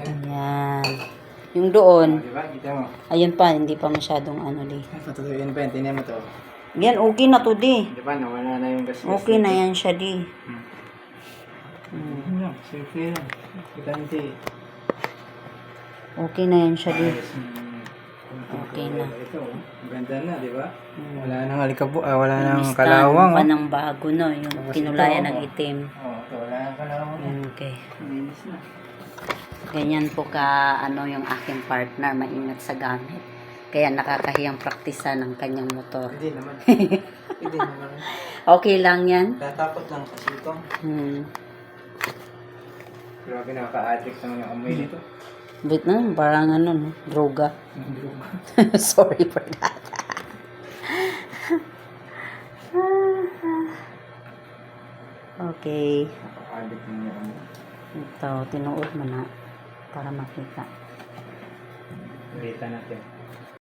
Ayan. Yung doon. Diba? Kita mo. Ayun pa, hindi pa masyadong ano di. Patuloyin pa yan. Tingnan mo to. Yan, okay na to di. Diba? Nawala na yung gas. Okay na yan siya di. Siyempre yan. Kitante. Okay na yan siya di. Okay na. Ito, ganda na, di ba? Wala nang alikabo, wala nang Yung kalawang. pa ng bago, no? Yung Tapos kinulayan ito, ng itim. Ito, wala nang kalawang. Okay. Linis na. Ganyan po ka, ano, yung aking partner, maingat sa gamit. Kaya nakakahiyang praktisa ng kanyang motor. Hindi naman. Hindi naman. Okay lang yan? Tatakot lang kasi ito. Grabe, nakaka-addict naman yung amoy nito. But na, parang ano, no? Droga. Sorry for that. Okay. Nakaka-addict naman yung amoy. Ito, tinuod mo na para makita. Ulitan natin.